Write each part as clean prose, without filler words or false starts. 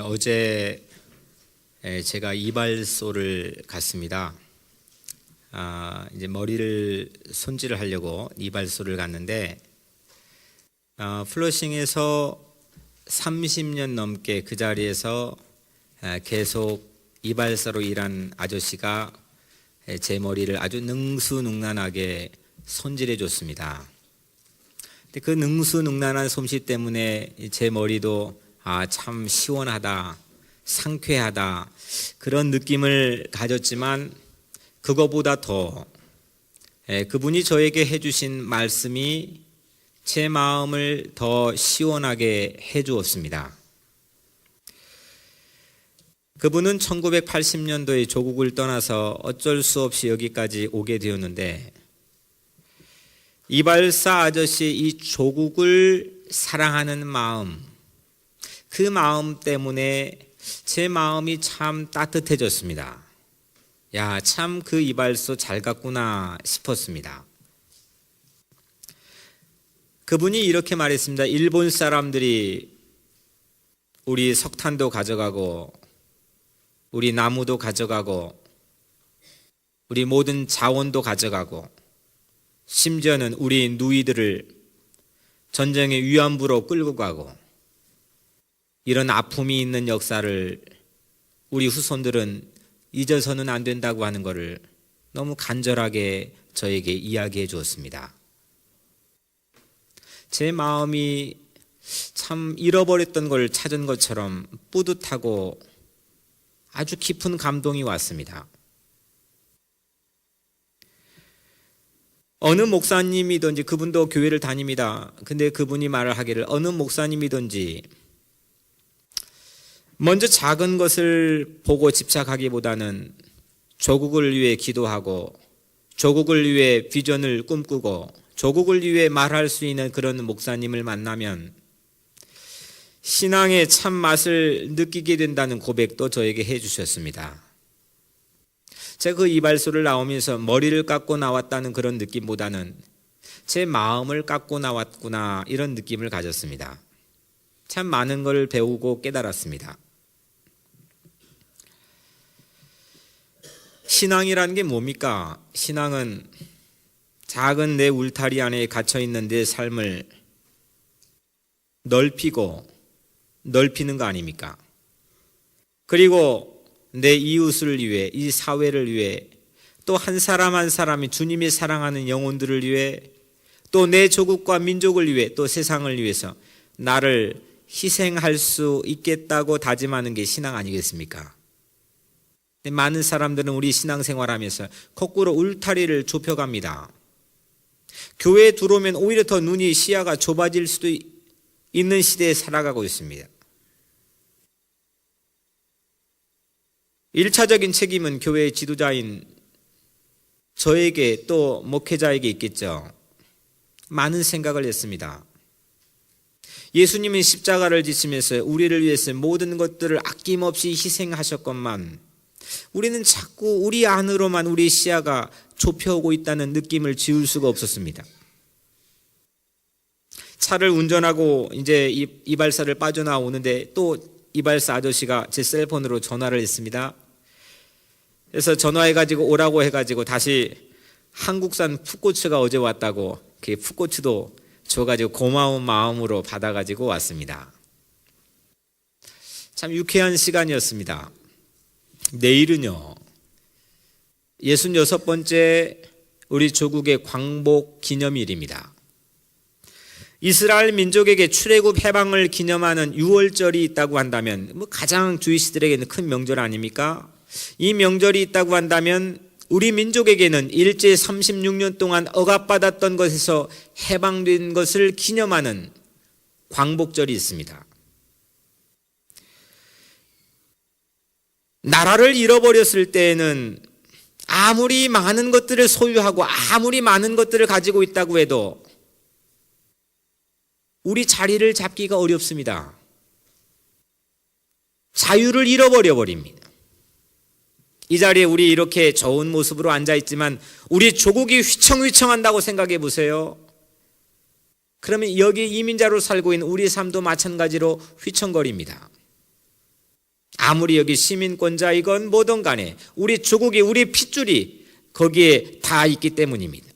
어제 제가 이발소를 갔습니다. 이제 머리를 손질을 하려고 이발소를 갔는데 플러싱에서 30년 넘게 그 자리에서 계속 이발사로 일한 아저씨가 제 머리를 아주 능수능란하게 손질해 줬습니다. 근데 그 능수능란한 솜씨 때문에 제 머리도 참 시원하다, 상쾌하다 그런 느낌을 가졌지만 그거보다 더 그분이 저에게 해주신 말씀이 제 마음을 더 시원하게 해주었습니다. 그분은 1980년도에 조국을 떠나서 어쩔 수 없이 여기까지 오게 되었는데 이발사 아저씨 이 조국을 사랑하는 마음, 그 마음 때문에 제 마음이 참 따뜻해졌습니다. 참 그 이발소 잘 갔구나 싶었습니다. 그분이 이렇게 말했습니다. 일본 사람들이 우리 석탄도 가져가고 우리 나무도 가져가고 우리 모든 자원도 가져가고 심지어는 우리 누이들을 전쟁의 위안부로 끌고 가고 이런 아픔이 있는 역사를 우리 후손들은 잊어서는 안 된다고 하는 것을 너무 간절하게 저에게 이야기해 주었습니다. 제 마음이 참 잃어버렸던 걸 찾은 것처럼 뿌듯하고 아주 깊은 감동이 왔습니다. 어느 목사님이든지 그분도 교회를 다닙니다. 근데 그분이 말을 하기를 어느 목사님이든지 먼저 작은 것을 보고 집착하기보다는 조국을 위해 기도하고 조국을 위해 비전을 꿈꾸고 조국을 위해 말할 수 있는 그런 목사님을 만나면 신앙의 참맛을 느끼게 된다는 고백도 저에게 해주셨습니다. 제가 그 이발소를 나오면서 머리를 깎고 나왔다는 그런 느낌보다는 제 마음을 깎고 나왔구나 이런 느낌을 가졌습니다. 참 많은 걸 배우고 깨달았습니다. 신앙이라는 게 뭡니까? 신앙은 작은 내 울타리 안에 갇혀있는 내 삶을 넓히는 거 아닙니까? 그리고 내 이웃을 위해, 이 사회를 위해, 또 한 사람 한 사람이 주님이 사랑하는 영혼들을 위해, 또 내 조국과 민족을 위해, 또 세상을 위해서 나를 희생할 수 있겠다고 다짐하는 게 신앙 아니겠습니까? 많은 사람들은 우리 신앙생활하면서 거꾸로 울타리를 좁혀갑니다. 교회에 들어오면 오히려 더 눈이 시야가 좁아질 수도 있는 시대에 살아가고 있습니다. 1차적인 책임은 교회의 지도자인 저에게 또 목회자에게 있겠죠. 많은 생각을 했습니다. 예수님은 십자가를 지시면서 우리를 위해서 모든 것들을 아낌없이 희생하셨건만 우리는 자꾸 우리 안으로만 우리 시야가 좁혀오고 있다는 느낌을 지울 수가 없었습니다. 차를 운전하고 이제 이발사를 빠져나오는데 또 이발사 아저씨가 제 셀폰으로 전화를 했습니다. 그래서 전화해가지고 오라고 해가지고 다시 한국산 풋고추가 어제 왔다고 그 풋고추도 줘가지고 고마운 마음으로 받아가지고 왔습니다. 참 유쾌한 시간이었습니다. 내일은요 66번째 우리 조국의 광복 기념일입니다. 이스라엘 민족에게 출애굽 해방을 기념하는 6월절이 있다고 한다면 가장 주이시들에게는 큰 명절 아닙니까? 이 명절이 있다고 한다면 우리 민족에게는 일제 36년 동안 억압받았던 것에서 해방된 것을 기념하는 광복절이 있습니다. 나라를 잃어버렸을 때에는 아무리 많은 것들을 소유하고 아무리 많은 것들을 가지고 있다고 해도 우리 자리를 잡기가 어렵습니다. 자유를 잃어버려 버립니다. 이 자리에 우리 이렇게 좋은 모습으로 앉아있지만 우리 조국이 휘청휘청한다고 생각해 보세요. 그러면 여기 이민자로 살고 있는 우리 삶도 마찬가지로 휘청거립니다. 아무리 여기 시민권자이건 뭐든 간에 우리 조국이, 우리 핏줄이 거기에 다 있기 때문입니다.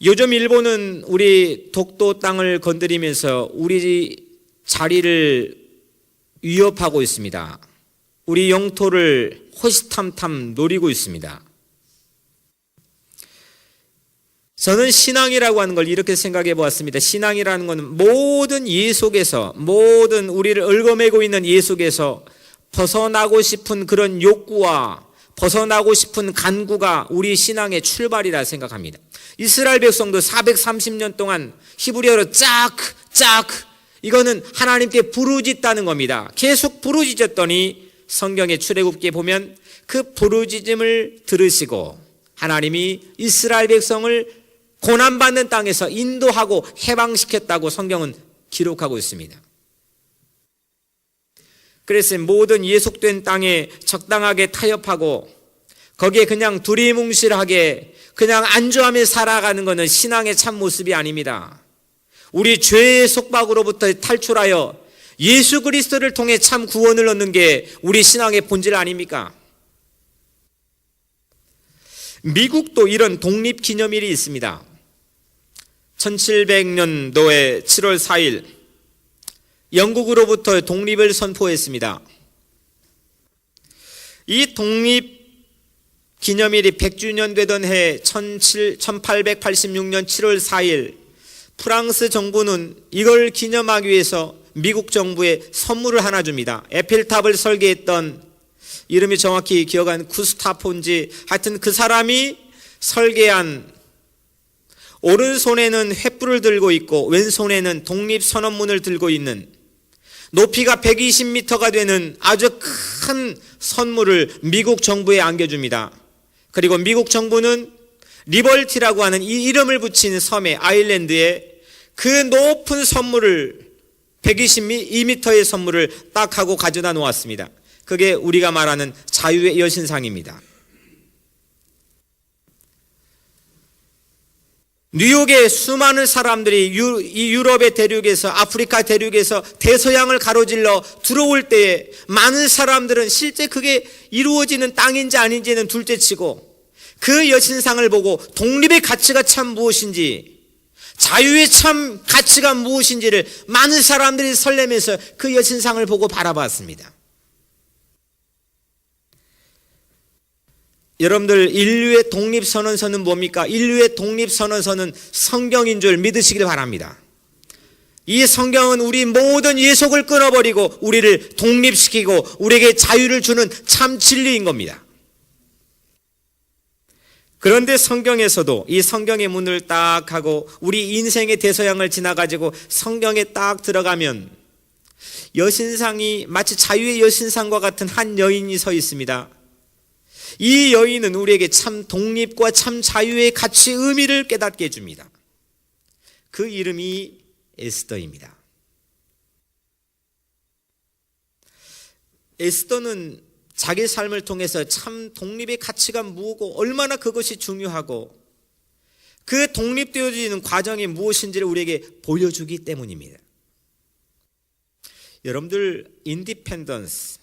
요즘 일본은 우리 독도 땅을 건드리면서 우리 자리를 위협하고 있습니다. 우리 영토를 호시탐탐 노리고 있습니다. 저는 신앙이라고 하는 걸 이렇게 생각해 보았습니다. 신앙이라는 것은 모든 예 속에서, 모든 우리를 얽어매고 있는 예 속에서 벗어나고 싶은 그런 욕구와 벗어나고 싶은 간구가 우리 신앙의 출발이라 생각합니다. 이스라엘 백성도 430년 동안 히브리어로 짝 이거는 하나님께 부르짖다는 겁니다. 계속 부르짖었더니 성경의 출애굽기에 보면 그 부르짖음을 들으시고 하나님이 이스라엘 백성을 고난받는 땅에서 인도하고 해방시켰다고 성경은 기록하고 있습니다. 그래서 모든 예속된 땅에 적당하게 타협하고 거기에 그냥 두리뭉실하게 그냥 안주하며 살아가는 것은 신앙의 참 모습이 아닙니다. 우리 죄의 속박으로부터 탈출하여 예수 그리스도를 통해 참 구원을 얻는 게 우리 신앙의 본질 아닙니까? 미국도 이런 독립기념일이 있습니다. 1700년도에 7월 4일 영국으로부터 독립을 선포했습니다. 이 독립기념일이 100주년 되던 해 1886년 7월 4일 프랑스 정부는 이걸 기념하기 위해서 미국 정부에 선물을 하나 줍니다. 에펠탑을 설계했던, 이름이 정확히 기억한 구스타폰지, 하여튼 그 사람이 설계한, 오른손에는 횃불을 들고 있고 왼손에는 독립선언문을 들고 있는 높이가 120m가 되는 아주 큰 선물을 미국 정부에 안겨줍니다. 그리고 미국 정부는 리버티라고 하는 이 이름을 붙인 섬의 아일랜드에 그 높은 선물을 122m의 선물을 딱 하고 가져다 놓았습니다. 그게 우리가 말하는 자유의 여신상입니다. 뉴욕의 수많은 사람들이 이 유럽의 대륙에서, 아프리카 대륙에서 대서양을 가로질러 들어올 때에 많은 사람들은 실제 그게 이루어지는 땅인지 아닌지는 둘째치고 그 여신상을 보고 독립의 가치가 참 무엇인지, 자유의 참 가치가 무엇인지를 많은 사람들이 설레면서 그 여신상을 보고 바라봤습니다. 여러분들, 인류의 독립선언서는 뭡니까? 인류의 독립선언서는 성경인 줄 믿으시길 바랍니다. 이 성경은 우리 모든 예속을 끊어버리고 우리를 독립시키고 우리에게 자유를 주는 참 진리인 겁니다. 그런데 성경에서도 이 성경의 문을 딱 하고 우리 인생의 대서양을 지나가지고 성경에 딱 들어가면 여신상이 마치 자유의 여신상과 같은 한 여인이 서 있습니다. 이 여인은 우리에게 참 독립과 참 자유의 가치, 의미를 깨닫게 해줍니다. 그 이름이 에스더입니다. 에스더는 자기 삶을 통해서 참 독립의 가치가 무엇고 얼마나 그것이 중요하고 그 독립되어지는 과정이 무엇인지를 우리에게 보여주기 때문입니다. 여러분들, 인디펜던스,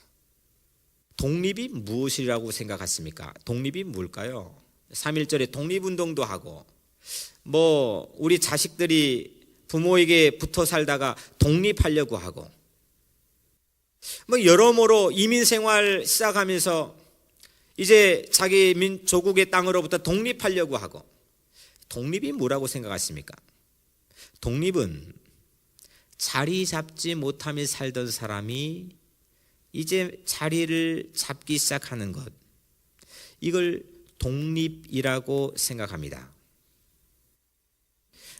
독립이 무엇이라고 생각하십니까? 독립이 뭘까요? 3.1절에 독립운동도 하고 우리 자식들이 부모에게 붙어 살다가 독립하려고 하고 여러모로 이민생활 시작하면서 이제 자기 조국의 땅으로부터 독립하려고 하고, 독립이 뭐라고 생각하십니까? 독립은 자리 잡지 못하며 살던 사람이 이제 자리를 잡기 시작하는 것, 이걸 독립이라고 생각합니다.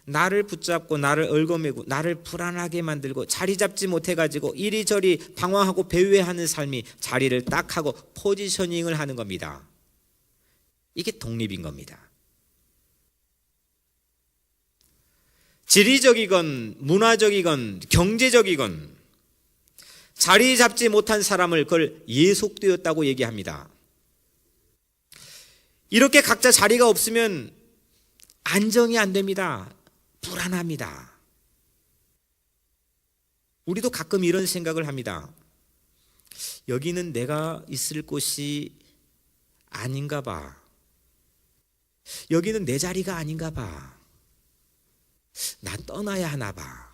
나를 붙잡고 나를 얽어매고 나를 불안하게 만들고 자리 잡지 못해가지고 이리저리 방황하고 배회하는 삶이 자리를 딱 하고 포지셔닝을 하는 겁니다. 이게 독립인 겁니다. 지리적이건 문화적이건 경제적이건 자리 잡지 못한 사람을 그걸 예속되었다고 얘기합니다. 이렇게 각자 자리가 없으면 안정이 안 됩니다. 불안합니다. 우리도 가끔 이런 생각을 합니다. 여기는 내가 있을 곳이 아닌가 봐. 여기는 내 자리가 아닌가 봐. 난 떠나야 하나 봐.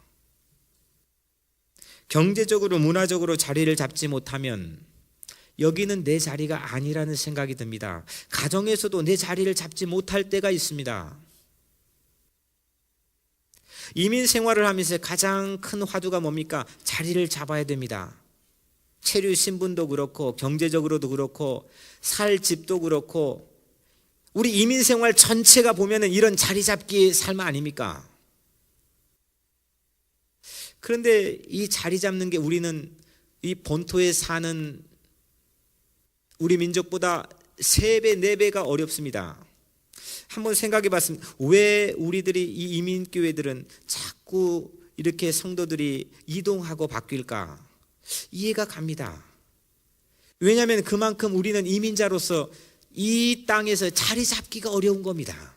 경제적으로, 문화적으로 자리를 잡지 못하면 여기는 내 자리가 아니라는 생각이 듭니다. 가정에서도 내 자리를 잡지 못할 때가 있습니다. 이민 생활을 하면서 가장 큰 화두가 뭡니까? 자리를 잡아야 됩니다. 체류 신분도 그렇고 경제적으로도 그렇고 살 집도 그렇고 우리 이민 생활 전체가 보면은 이런 자리 잡기 삶 아닙니까? 그런데 이 자리 잡는 게 우리는 이 본토에 사는 우리 민족보다 3배, 4배가 어렵습니다. 한번 생각해 봤으면 왜 우리들이 이 이민교회들은 자꾸 이렇게 성도들이 이동하고 바뀔까? 이해가 갑니다. 왜냐하면 그만큼 우리는 이민자로서 이 땅에서 자리 잡기가 어려운 겁니다.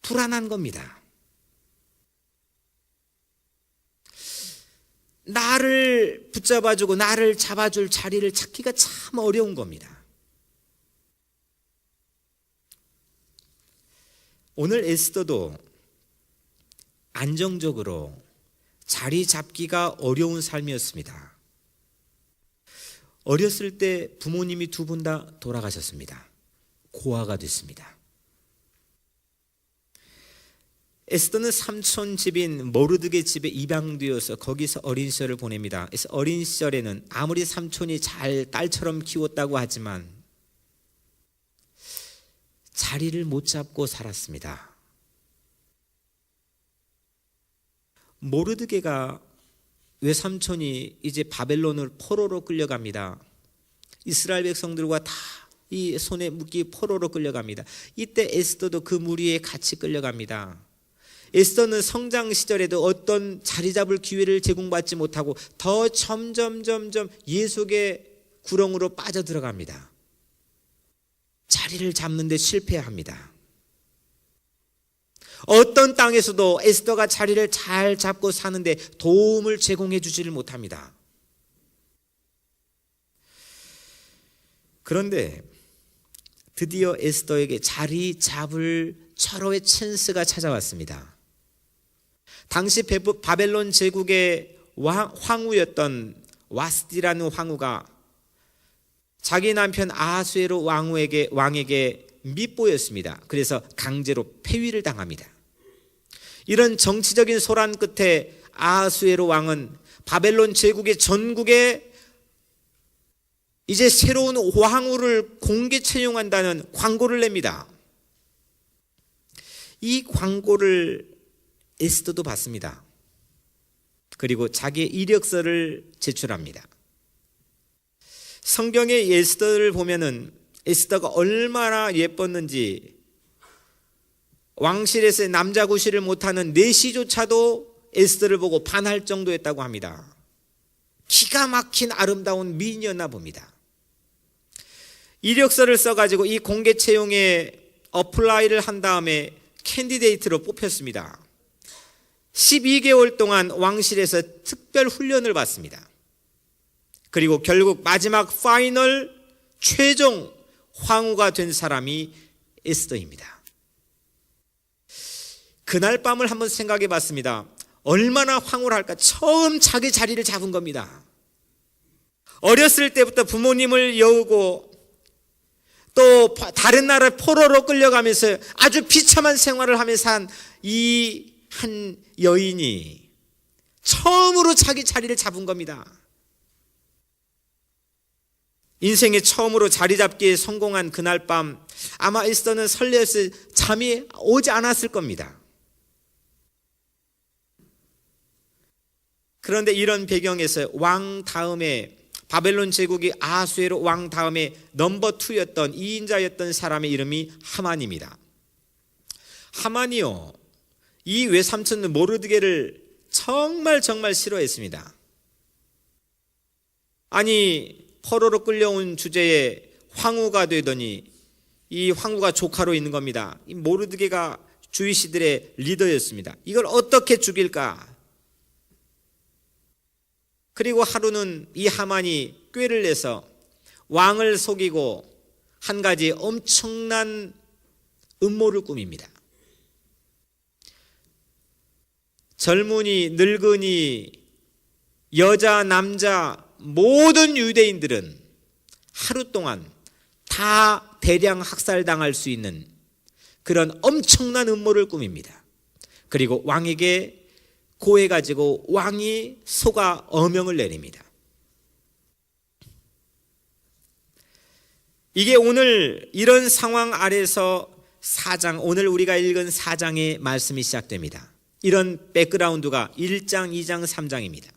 불안한 겁니다. 나를 붙잡아주고 나를 잡아줄 자리를 찾기가 참 어려운 겁니다. 오늘 에스더도 안정적으로 자리 잡기가 어려운 삶이었습니다. 어렸을 때 부모님이 2분 다 돌아가셨습니다. 고아가 됐습니다. 에스더는 삼촌 집인 모르드게 집에 입양되어서 거기서 어린 시절을 보냅니다. 그래서 어린 시절에는 아무리 삼촌이 잘 딸처럼 키웠다고 하지만 자리를 못 잡고 살았습니다. 모르드게가 외삼촌이 이제 바벨론을 포로로 끌려갑니다. 이스라엘 백성들과 다 이 손에 묶이 포로로 끌려갑니다. 이때 에스더도 그 무리에 같이 끌려갑니다. 에스더는 성장 시절에도 어떤 자리 잡을 기회를 제공받지 못하고 더 점점 예속의 구렁으로 빠져들어갑니다. 자리를 잡는 데 실패합니다. 어떤 땅에서도 에스더가 자리를 잘 잡고 사는데 도움을 제공해 주지를 못합니다. 그런데 드디어 에스더에게 자리 잡을 철호의 찬스가 찾아왔습니다. 당시 바벨론 제국의 황후였던 와스디라는 황후가 자기 남편 아하수에로 왕에게 밉보였습니다. 그래서 강제로 폐위를 당합니다. 이런 정치적인 소란 끝에 아하수에로 왕은 바벨론 제국의 전국에 이제 새로운 왕후를 공개 채용한다는 광고를 냅니다. 이 광고를 에스더도 받습니다. 그리고 자기의 이력서를 제출합니다. 성경의 에스더를 보면은 에스더가 얼마나 예뻤는지 왕실에서 남자 구실을 못하는 내시조차도 에스더를 보고 반할 정도였다고 합니다. 기가 막힌 아름다운 미인이었나 봅니다. 이력서를 써가지고 이 공개 채용에 어플라이를 한 다음에 캔디데이트로 뽑혔습니다. 12개월 동안 왕실에서 특별 훈련을 받습니다. 그리고 결국 마지막 파이널 최종 황후가 된 사람이 에스더입니다. 그날 밤을 한번 생각해 봤습니다. 얼마나 황홀 할까? 처음 자기 자리를 잡은 겁니다. 어렸을 때부터 부모님을 여우고 또 다른 나라 포로로 끌려가면서 아주 비참한 생활을 하면서 한 이 한 여인이 처음으로 자기 자리를 잡은 겁니다. 인생에 처음으로 자리 잡기에 성공한 그날 밤 아마 에스더는 설레어서 잠이 오지 않았을 겁니다. 그런데 이런 배경에서 왕 다음에 바벨론 제국이 아하수에로 왕 다음에 넘버 2였던 2인자였던 사람의 이름이 하만입니다. 하만이요, 이 외삼촌 모르드게를 정말 싫어했습니다. 아니 포로로 끌려온 주제에 황후가 되더니 이 황후가 조카로 있는 겁니다. 이 모르드게가 주이시들의 리더였습니다. 이걸 어떻게 죽일까? 그리고 하루는 이 하만이 꾀를 내서 왕을 속이고 한 가지 엄청난 음모를 꾸밉니다. 젊은이, 늙은이, 여자, 남자 모든 유대인들은 하루 동안 다 대량 학살당할 수 있는 그런 엄청난 음모를 꾸밉니다. 그리고 왕에게 고해가지고 왕이 속아 어명을 내립니다. 이게 오늘 이런 상황 아래서 4장, 오늘 우리가 읽은 4장의 말씀이 시작됩니다. 이런 백그라운드가 1장, 2장, 3장입니다.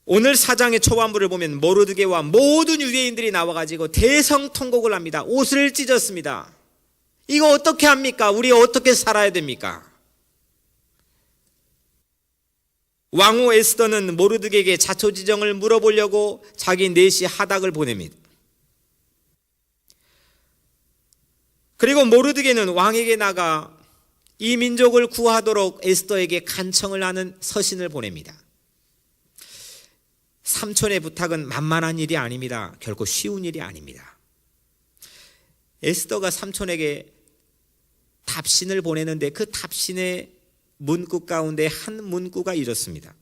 오늘 4장의 초반부를 보면 모르드게와 모든 유대인들이 나와가지고 대성통곡을 합니다. 옷을 찢었습니다. 이거 어떻게 합니까? 우리 어떻게 살아야 됩니까? 왕후 에스더는 모르드게에게 자초지정을 물어보려고 자기 넷이 하닥을 보냅니다. 그리고 모르드게는 왕에게 나가 이 민족을 구하도록 에스더에게 간청을 하는 서신을 보냅니다. 삼촌의 부탁은 만만한 일이 아닙니다. 결코 쉬운 일이 아닙니다. 에스더가 삼촌에게 답신을 보내는데 그 답신의 문구 가운데 한 문구가 이렇습니다.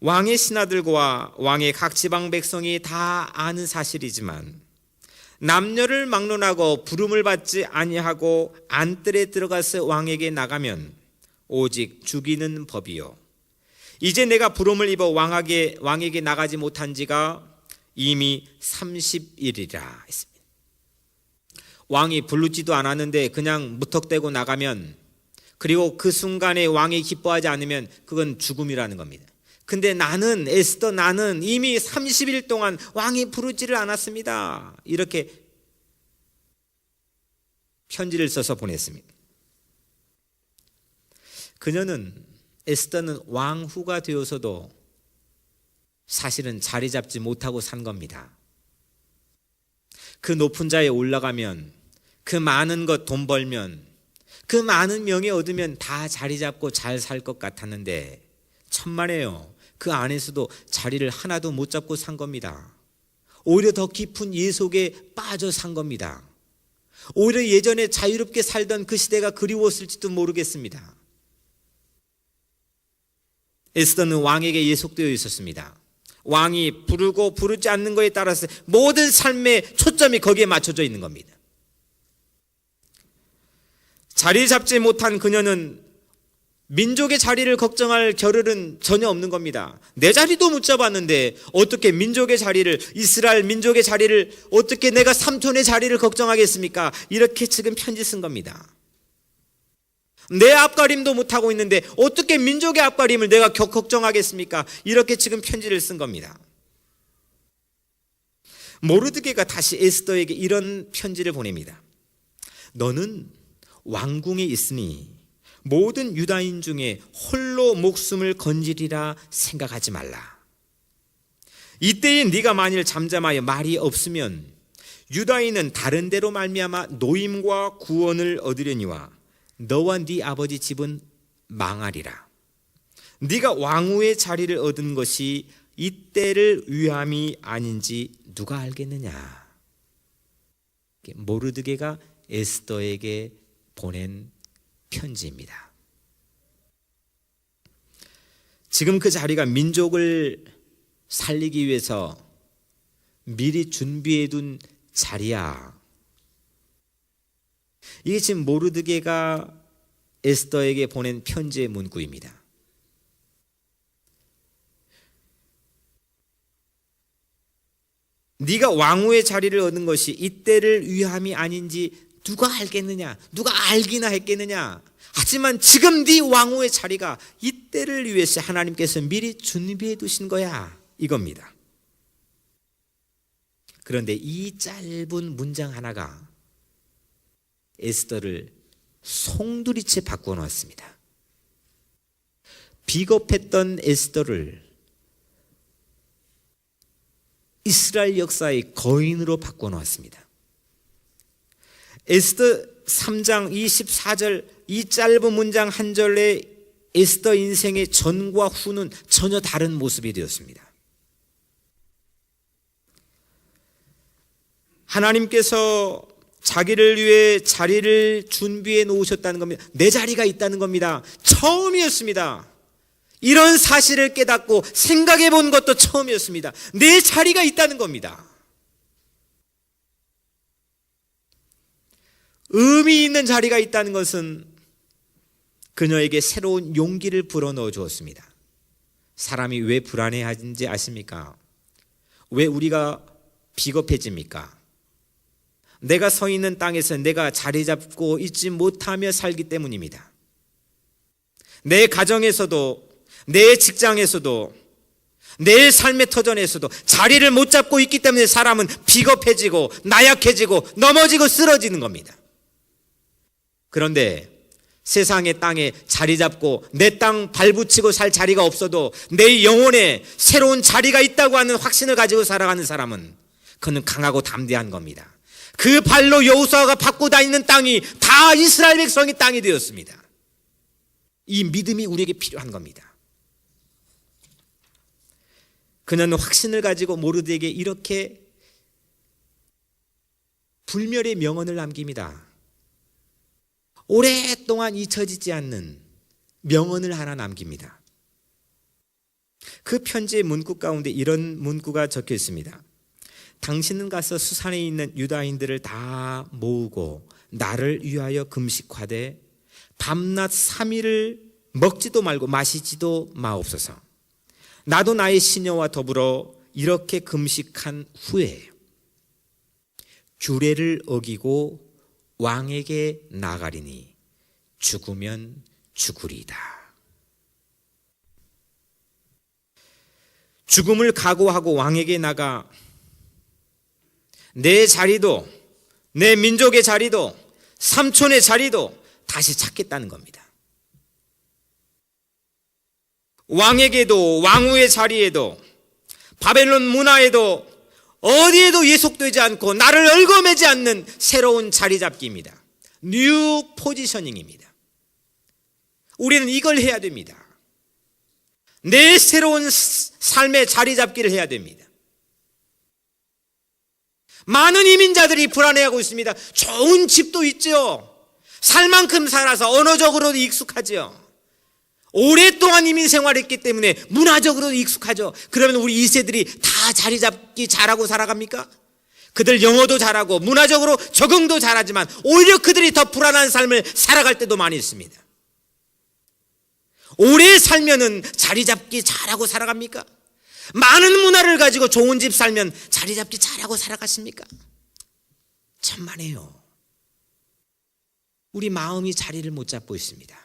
왕의 신하들과 왕의 각 지방 백성이 다 아는 사실이지만 남녀를 막론하고 부름을 받지 아니하고 안뜰에 들어가서 왕에게 나가면 오직 죽이는 법이요. 이제 내가 부름을 입어 왕에게 나가지 못한 지가 이미 30일이라 했습니다. 왕이 부르지도 않았는데 그냥 무턱대고 나가면, 그리고 그 순간에 왕이 기뻐하지 않으면 그건 죽음이라는 겁니다. 근데 나는, 에스더 나는 이미 30일 동안 왕이 부르지를 않았습니다. 이렇게 편지를 써서 보냈습니다. 에스더는 왕후가 되어서도 사실은 자리 잡지 못하고 산 겁니다. 그 높은 자리에 올라가면, 그 많은 것 돈 벌면, 그 많은 명예 얻으면 다 자리 잡고 잘 살 것 같았는데 천만에요. 그 안에서도 자리를 하나도 못 잡고 산 겁니다. 오히려 더 깊은 예 속에 빠져 산 겁니다. 오히려 예전에 자유롭게 살던 그 시대가 그리웠을지도 모르겠습니다. 에스더는 왕에게 예속되어 있었습니다. 왕이 부르고 부르지 않는 것에 따라서 모든 삶의 초점이 거기에 맞춰져 있는 겁니다. 자리 잡지 못한 그녀는 민족의 자리를 걱정할 겨를은 전혀 없는 겁니다. 내 자리도 못 잡았는데 어떻게 민족의 자리를, 이스라엘 민족의 자리를 어떻게 내가 삼촌의 자리를 걱정하겠습니까? 이렇게 지금 편지 쓴 겁니다. 내 앞가림도 못하고 있는데 어떻게 민족의 앞가림을 내가 걱정하겠습니까? 이렇게 지금 편지를 쓴 겁니다. 모르드게가 다시 에스더에게 이런 편지를 보냅니다. 너는 왕궁에 있으니 모든 유다인 중에 홀로 목숨을 건지리라 생각하지 말라. 이때에 네가 만일 잠잠하여 말이 없으면 유다인은 다른 데로 말미암아 노임과 구원을 얻으려니와 너와 네 아버지 집은 망하리라. 네가 왕후의 자리를 얻은 것이 이때를 위함이 아닌지 누가 알겠느냐. 모르드게가 에스더에게 보낸 편지입니다. 지금 그 자리가 민족을 살리기 위해서 미리 준비해둔 자리야. 이게 지금 모르드게가 에스더에게 보낸 편지의 문구입니다. 네가 왕후의 자리를 얻은 것이 이때를 위함이 아닌지 누가 알겠느냐? 누가 알기나 했겠느냐? 하지만 지금 네 왕후의 자리가 이때를 위해서 하나님께서 미리 준비해 두신 거야, 이겁니다. 그런데 이 짧은 문장 하나가 에스더를 송두리째 바꾸어 놓았습니다. 비겁했던 에스더를 이스라엘 역사의 거인으로 바꾸어 놓았습니다. 3장 24절 이 짧은 문장 한 절에 에스더 인생의 전과 후는 전혀 다른 모습이 되었습니다. 하나님께서 자기를 위해 자리를 준비해 놓으셨다는 겁니다. 내 자리가 있다는 겁니다. 처음이었습니다. 이런 사실을 깨닫고 생각해 본 것도 처음이었습니다. 내 자리가 있다는 겁니다. 의미 있는 자리가 있다는 것은 그녀에게 새로운 용기를 불어넣어 주었습니다. 사람이 왜 불안해하는지 아십니까? 왜 우리가 비겁해집니까? 내가 서 있는 땅에서 내가 자리 잡고 있지 못하며 살기 때문입니다. 내 가정에서도, 내 직장에서도, 내 삶의 터전에서도 자리를 못 잡고 있기 때문에 사람은 비겁해지고 나약해지고 넘어지고 쓰러지는 겁니다. 그런데 세상의 땅에 자리 잡고 내 땅 발붙이고 살 자리가 없어도 내 영혼에 새로운 자리가 있다고 하는 확신을 가지고 살아가는 사람은 그는 강하고 담대한 겁니다. 그 발로 여호수아가 밟고 다니는 땅이 다 이스라엘 백성의 땅이 되었습니다. 이 믿음이 우리에게 필요한 겁니다. 그는 확신을 가지고 모르드에게 이렇게 불멸의 명언을 남깁니다. 오랫동안 잊혀지지 않는 명언을 하나 남깁니다. 그 편지의 문구 가운데 이런 문구가 적혀 있습니다. 당신은 가서 수산에 있는 유다인들을 다 모으고 나를 위하여 금식하되 밤낮 3일을 먹지도 말고 마시지도 마옵소서. 나도 나의 시녀와 더불어 이렇게 금식한 후에 규례를 어기고 왕에게 나가리니 죽으면 죽으리이다. 죽음을 각오하고 왕에게 나가 내 자리도, 내 민족의 자리도, 삼촌의 자리도 다시 찾겠다는 겁니다. 왕에게도, 왕후의 자리에도, 바벨론 문화에도 어디에도 예속되지 않고 나를 얽어매지 않는 새로운 자리 잡기입니다. 뉴 포지셔닝입니다. 우리는 이걸 해야 됩니다. 내 새로운 삶의 자리 잡기를 해야 됩니다. 많은 이민자들이 불안해하고 있습니다. 좋은 집도 있죠. 살 만큼 살아서 언어적으로도 익숙하죠. 오랫동안 이민 생활했기 때문에 문화적으로도 익숙하죠. 그러면 우리 2세들이 다 자리 잡기 잘하고 살아갑니까? 그들 영어도 잘하고 문화적으로 적응도 잘하지만 오히려 그들이 더 불안한 삶을 살아갈 때도 많이 있습니다. 오래 살면은 자리 잡기 잘하고 살아갑니까? 많은 문화를 가지고 좋은 집 살면 자리 잡기 잘하고 살아갔습니까? 천만에요. 우리 마음이 자리를 못 잡고 있습니다.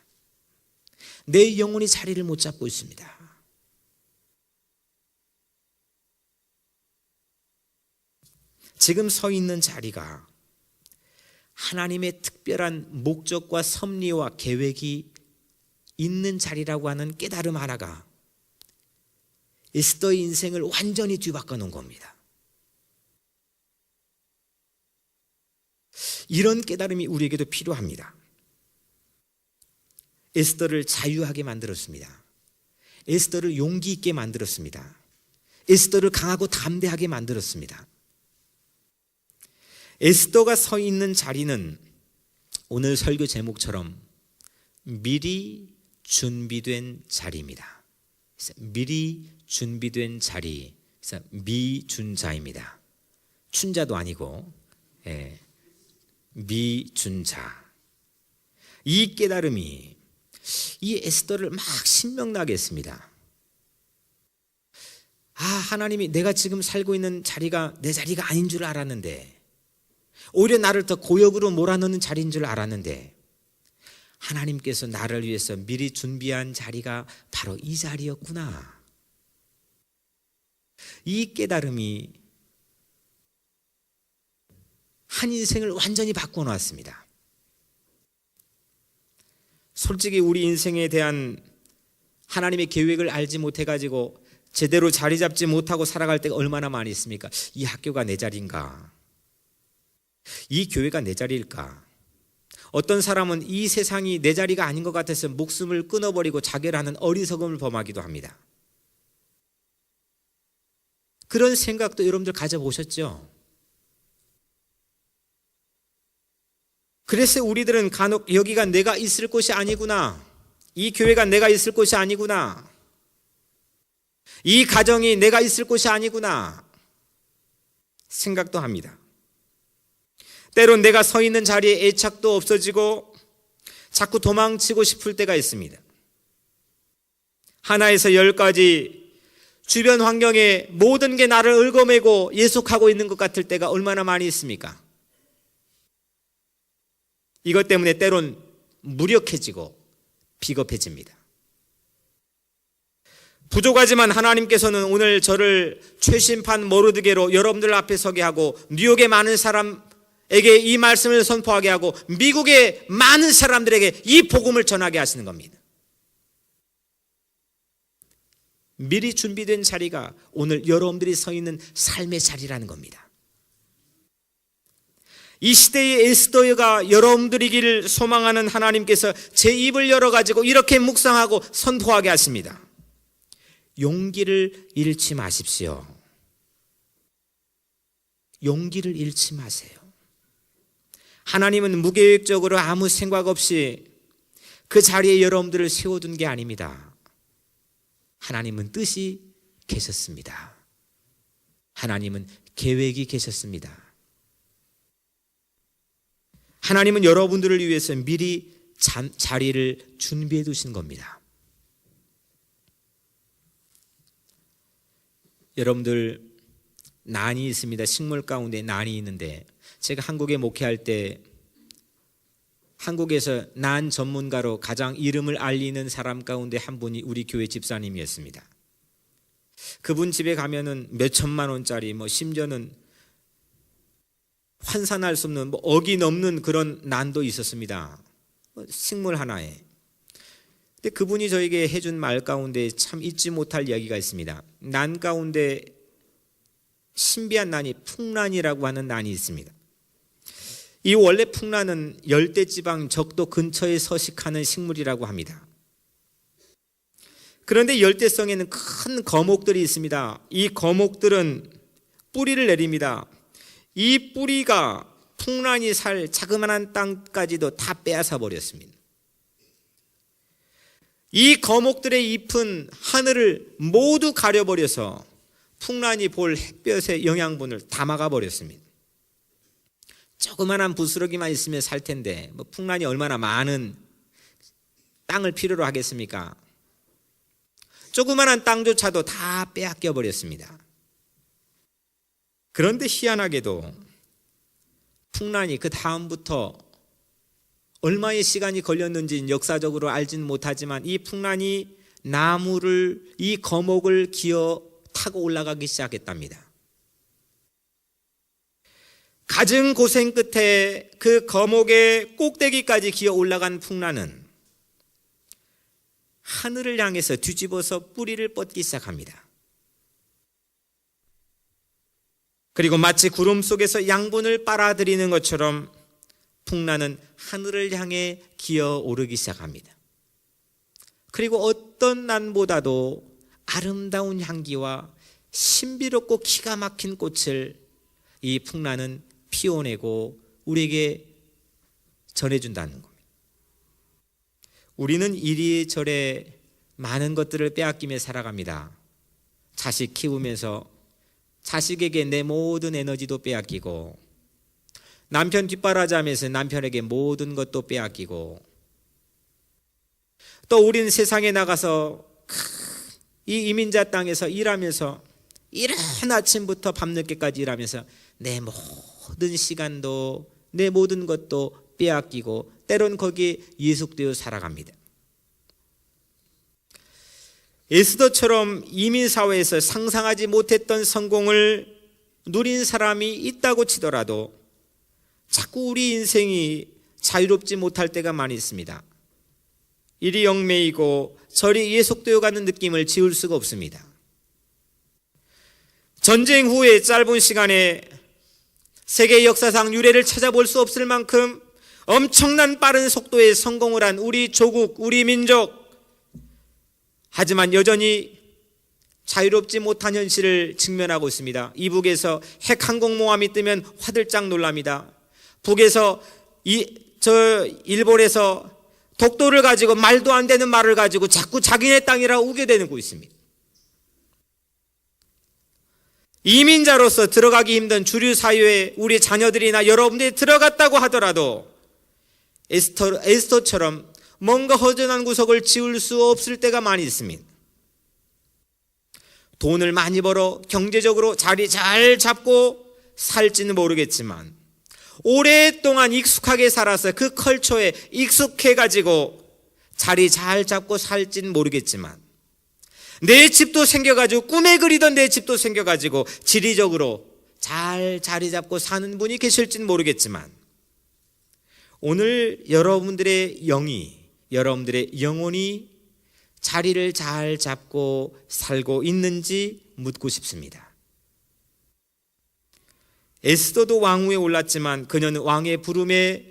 내 영혼이 자리를 못 잡고 있습니다. 지금 서 있는 자리가 하나님의 특별한 목적과 섭리와 계획이 있는 자리라고 하는 깨달음 하나가 에스더의 인생을 완전히 뒤바꿔 놓은 겁니다. 이런 깨달음이 우리에게도 필요합니다. 에스더를 자유하게 만들었습니다. 에스더를 용기 있게 만들었습니다. 에스더를 강하고 담대하게 만들었습니다. 에스더가 서 있는 자리는 오늘 설교 제목처럼 미리 준비된 자리입니다. 미리 준비된 자리, 미준자입니다. 춘자도 아니고 미준자. 이 깨달음이 이 에스더를 막 신명나게 했습니다. 하나님이 내가 지금 살고 있는 자리가 내 자리가 아닌 줄 알았는데, 오히려 나를 더 고역으로 몰아넣는 자리인 줄 알았는데, 하나님께서 나를 위해서 미리 준비한 자리가 바로 이 자리였구나. 이 깨달음이 한 인생을 완전히 바꿔놓았습니다. 솔직히 우리 인생에 대한 하나님의 계획을 알지 못해가지고 제대로 자리 잡지 못하고 살아갈 때가 얼마나 많이 있습니까? 이 학교가 내 자리인가? 이 교회가 내 자리일까? 어떤 사람은 이 세상이 내 자리가 아닌 것 같아서 목숨을 끊어버리고 자결하는 어리석음을 범하기도 합니다. 그런 생각도 여러분들 가져보셨죠? 그래서 우리들은 간혹 여기가 내가 있을 곳이 아니구나, 이 교회가 내가 있을 곳이 아니구나, 이 가정이 내가 있을 곳이 아니구나 생각도 합니다. 때론 내가 서 있는 자리에 애착도 없어지고 자꾸 도망치고 싶을 때가 있습니다. 하나에서 10까지 주변 환경에 모든 게 나를 얽어매고 예속하고 있는 것 같을 때가 얼마나 많이 있습니까? 이것 때문에 때론 무력해지고 비겁해집니다. 부족하지만 하나님께서는 오늘 저를 최심판 모르드게로 여러분들 앞에 서게 하고 뉴욕의 많은 사람에게 이 말씀을 선포하게 하고 미국의 많은 사람들에게 이 복음을 전하게 하시는 겁니다. 미리 준비된 자리가 오늘 여러분들이 서 있는 삶의 자리라는 겁니다. 이 시대의 에스더가 여러분들이기를 소망하는 하나님께서 제 입을 열어가지고 이렇게 묵상하고 선포하게 하십니다. 용기를 잃지 마십시오. 용기를 잃지 마세요. 하나님은 무계획적으로 아무 생각 없이 그 자리에 여러분들을 세워둔 게 아닙니다. 하나님은 뜻이 계셨습니다. 하나님은 계획이 계셨습니다. 하나님은 여러분들을 위해서 미리 자리를 준비해 두신 겁니다. 여러분들 난이 있습니다. 식물 가운데 난이 있는데 제가 한국에 목회할 때 한국에서 난 전문가로 가장 이름을 알리는 사람 가운데 한 분이 우리 교회 집사님이었습니다. 그분 집에 가면은 몇 천만 원짜리 심지어는 환산할 수 없는 억이 넘는 그런 난도 있었습니다. 식물 하나에. 근데 그분이 저에게 해준 말 가운데 참 잊지 못할 이야기가 있습니다. 난 가운데 신비한 난이 풍란이라고 하는 난이 있습니다. 이 원래 풍란은 열대지방 적도 근처에 서식하는 식물이라고 합니다. 그런데 열대성에는 큰 거목들이 있습니다. 이 거목들은 뿌리를 내립니다. 이 뿌리가 풍란이 살 자그마한 땅까지도 다 빼앗아 버렸습니다. 이 거목들의 잎은 하늘을 모두 가려버려서 풍란이 볼 햇볕의 영양분을 다 막아버렸습니다. 조그만한 부스러기만 있으면 살 텐데 풍란이 얼마나 많은 땅을 필요로 하겠습니까? 조그만한 땅조차도 다 빼앗겨 버렸습니다. 그런데 희한하게도 풍란이 그 다음부터 얼마의 시간이 걸렸는지는 역사적으로 알지는 못하지만 이 풍란이 나무를, 이 거목을 기어 타고 올라가기 시작했답니다. 갖은 고생 끝에 그 거목의 꼭대기까지 기어 올라간 풍란은 하늘을 향해서 뒤집어서 뿌리를 뻗기 시작합니다. 그리고 마치 구름 속에서 양분을 빨아들이는 것처럼 풍란은 하늘을 향해 기어 오르기 시작합니다. 그리고 어떤 난보다도 아름다운 향기와 신비롭고 기가 막힌 꽃을 이 풍란은 피워내고 우리에게 전해준다는 겁니다. 우리는 이리저리 많은 것들을 빼앗기며 살아갑니다. 자식 키우면서 자식에게 내 모든 에너지도 빼앗기고, 남편 뒷바라지하면서 남편에게 모든 것도 빼앗기고, 또 우리는 세상에 나가서 이 이민자 땅에서 일하면서 이른 아침부터 밤늦게까지 일하면서 내 모든 시간도 내 모든 것도 빼앗기고 때론 거기에 예속되어 살아갑니다. 에스더처럼 이민사회에서 상상하지 못했던 성공을 누린 사람이 있다고 치더라도 자꾸 우리 인생이 자유롭지 못할 때가 많이 있습니다. 이리 얽매이고 저리 예속되어 가는 느낌을 지울 수가 없습니다. 전쟁 후에 짧은 시간에 세계 역사상 유례를 찾아볼 수 없을 만큼 엄청난 빠른 속도의 성공을 한 우리 조국, 우리 민족. 하지만 여전히 자유롭지 못한 현실을 직면하고 있습니다. 이북에서 핵 항공모함이 뜨면 화들짝 놀랍니다. 북에서 일본에서 독도를 가지고 말도 안 되는 말을 가지고 자꾸 자기네 땅이라 우겨대고 있습니다. 이민자로서 들어가기 힘든 주류 사회에 우리 자녀들이나 여러분들이 들어갔다고 하더라도 에스더처럼 뭔가 허전한 구석을 지울 수 없을 때가 많이 있습니다. 돈을 많이 벌어 경제적으로 자리 잘 잡고 살지는 모르겠지만 오랫동안 익숙하게 살아서 그 컬처에 익숙해가지고 자리 잘 잡고 살지는 모르겠지만 내 집도 생겨가지고 꿈에 그리던 내 집도 생겨가지고 지리적으로 잘 자리 잡고 사는 분이 계실지는 모르겠지만 오늘 여러분들의 영이, 여러분들의 영혼이 자리를 잘 잡고 살고 있는지 묻고 싶습니다. 에스더도 왕위에 올랐지만 그녀는 왕의 부름에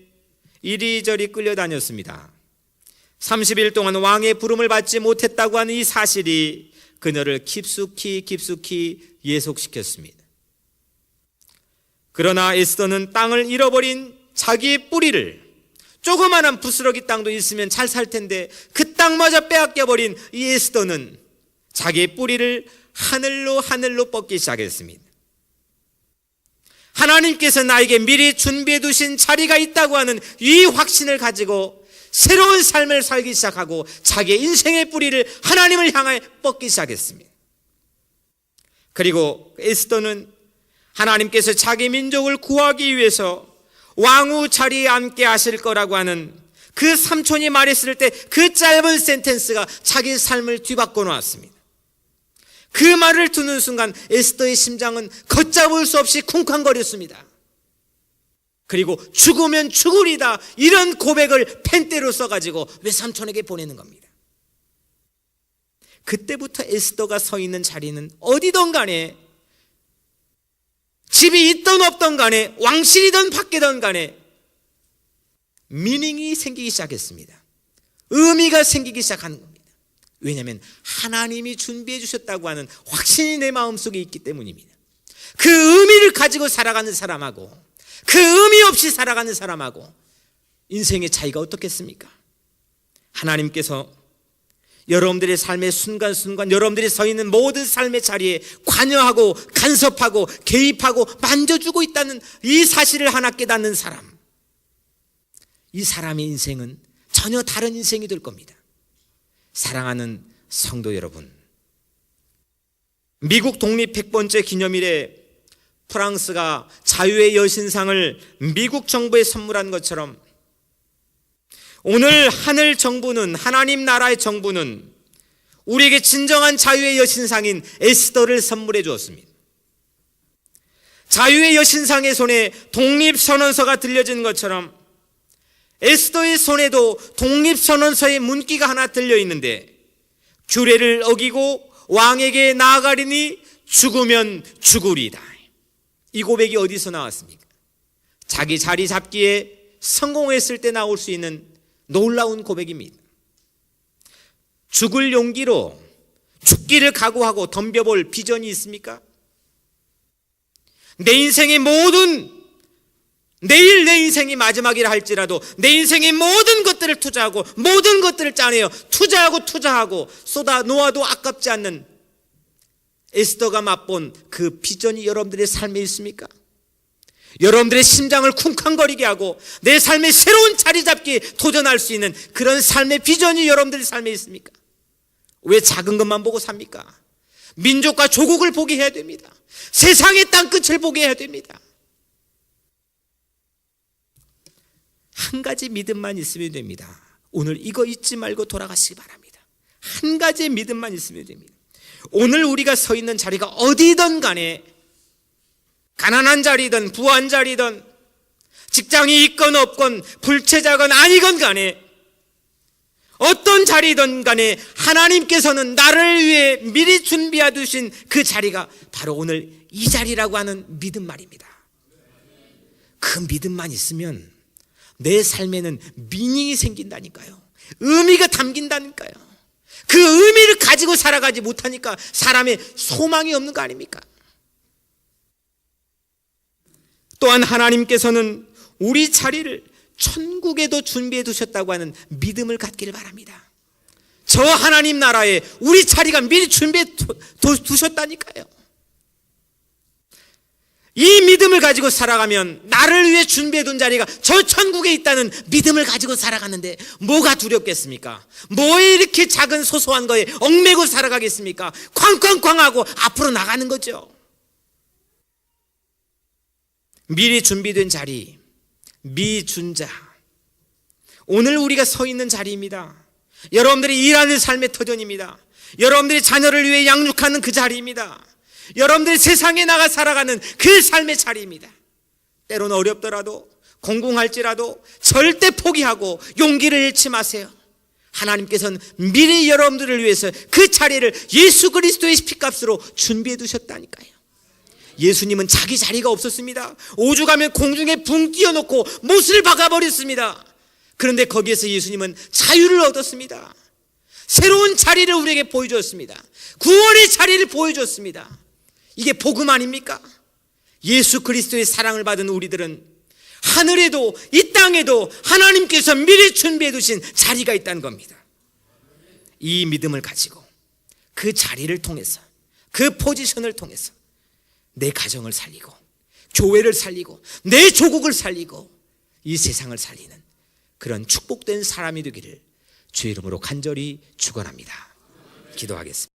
이리저리 끌려다녔습니다. 30일 동안 왕의 부름을 받지 못했다고 하는 이 사실이 그녀를 깊숙이 예속시켰습니다. 그러나 에스더는 땅을 잃어버린 자기의 뿌리를, 조그마한 부스러기 땅도 있으면 잘 살 텐데 그 땅마저 빼앗겨버린 이 에스더는 자기의 뿌리를 하늘로 뻗기 시작했습니다. 하나님께서 나에게 미리 준비해 두신 자리가 있다고 하는 이 확신을 가지고 새로운 삶을 살기 시작하고 자기의 인생의 뿌리를 하나님을 향해 뻗기 시작했습니다. 그리고 에스더는 하나님께서 자기 민족을 구하기 위해서 왕후 자리에 앉게 하실 거라고 하는 그 삼촌이 말했을 때 그 짧은 센텐스가 자기 삶을 뒤바꿔 놓았습니다. 그 말을 듣는 순간 에스더의 심장은 걷잡을 수 없이 쿵쾅거렸습니다. 그리고 죽으면 죽으리다, 이런 고백을 펜대로 써가지고 외삼촌에게 보내는 겁니다. 그때부터 에스더가 서 있는 자리는 어디든 간에, 집이 있던 없던 간에, 왕실이든 밖이든 간에 미닝이 생기기 시작했습니다. 의미가 생기기 시작하는 겁니다. 왜냐하면 하나님이 준비해 주셨다고 하는 확신이 내 마음속에 있기 때문입니다. 그 의미를 가지고 살아가는 사람하고 그 의미 없이 살아가는 사람하고 인생의 차이가 어떻겠습니까? 하나님께서 여러분들의 삶의 순간순간, 여러분들이 서 있는 모든 삶의 자리에 관여하고 간섭하고 개입하고 만져주고 있다는 이 사실을 하나 깨닫는 사람, 이 사람의 인생은 전혀 다른 인생이 될 겁니다. 사랑하는 성도 여러분, 미국 독립 100번째 기념일에 프랑스가 자유의 여신상을 미국 정부에 선물한 것처럼 오늘 하늘 정부는, 하나님 나라의 정부는 우리에게 진정한 자유의 여신상인 에스더를 선물해 주었습니다. 자유의 여신상의 손에 독립선언서가 들려진 것처럼 에스더의 손에도 독립선언서의 문기가 하나 들려있는데, 규례를 어기고 왕에게 나아가리니 죽으면 죽으리다. 이 고백이 어디서 나왔습니까? 자기 자리 잡기에 성공했을 때 나올 수 있는 놀라운 고백입니다. 죽을 용기로 죽기를 각오하고 덤벼볼 비전이 있습니까? 내 인생의 모든, 내일 내 인생이 마지막이라 할지라도 내 인생의 모든 것들을 투자하고 모든 것들을 짜내어 투자하고 쏟아 놓아도 아깝지 않는 에스더가 맛본 그 비전이 여러분들의 삶에 있습니까? 여러분들의 심장을 쿵쾅거리게 하고 내 삶의 새로운 자리 잡기에 도전할 수 있는 그런 삶의 비전이 여러분들의 삶에 있습니까? 왜 작은 것만 보고 삽니까? 민족과 조국을 보게 해야 됩니다. 세상의 땅끝을 보게 해야 됩니다. 한 가지 믿음만 있으면 됩니다. 오늘 이거 잊지 말고 돌아가시기 바랍니다. 한 가지의 믿음만 있으면 됩니다. 오늘 우리가 서 있는 자리가 어디든 간에, 가난한 자리든 부한 자리든 직장이 있건 없건 불체자건 아니건 간에 어떤 자리든 간에 하나님께서는 나를 위해 미리 준비해 두신 그 자리가 바로 오늘 이 자리라고 하는 믿음 말입니다. 그 믿음만 있으면 내 삶에는 미닝이 생긴다니까요. 의미가 담긴다니까요. 그 의미를 가지고 살아가지 못하니까 사람의 소망이 없는 거 아닙니까? 또한 하나님께서는 우리 자리를 천국에도 준비해 두셨다고 하는 믿음을 갖기를 바랍니다. 저 하나님 나라에 우리 자리가 미리 준비해 두셨다니까요. 이 믿음을 가지고 살아가면 나를 위해 준비해 둔 자리가 저 천국에 있다는 믿음을 가지고 살아가는데 뭐가 두렵겠습니까? 뭐에 이렇게 작은 소소한 거에 얽매고 살아가겠습니까? 쾅쾅쾅하고 앞으로 나가는 거죠. 미리 준비된 자리, 미준자. 오늘 우리가 서 있는 자리입니다. 여러분들이 일하는 삶의 터전입니다. 여러분들이 자녀를 위해 양육하는 그 자리입니다. 여러분들이 세상에 나가 살아가는 그 삶의 자리입니다. 때로는 어렵더라도 공공할지라도 절대 포기하고 용기를 잃지 마세요. 하나님께서는 미리 여러분들을 위해서 그 자리를 예수 그리스도의 피값으로 준비해 두셨다니까요. 예수님은 자기 자리가 없었습니다. 오죽하면 공중에 붕 띄워놓고 못을 박아버렸습니다. 그런데 거기에서 예수님은 자유를 얻었습니다. 새로운 자리를 우리에게 보여줬습니다. 구원의 자리를 보여줬습니다. 이게 복음 아닙니까? 예수 그리스도의 사랑을 받은 우리들은 하늘에도 이 땅에도 하나님께서 미리 준비해 두신 자리가 있다는 겁니다. 이 믿음을 가지고 그 자리를 통해서, 그 포지션을 통해서 내 가정을 살리고 교회를 살리고 내 조국을 살리고 이 세상을 살리는 그런 축복된 사람이 되기를 주의 이름으로 간절히 축원합니다. 기도하겠습니다.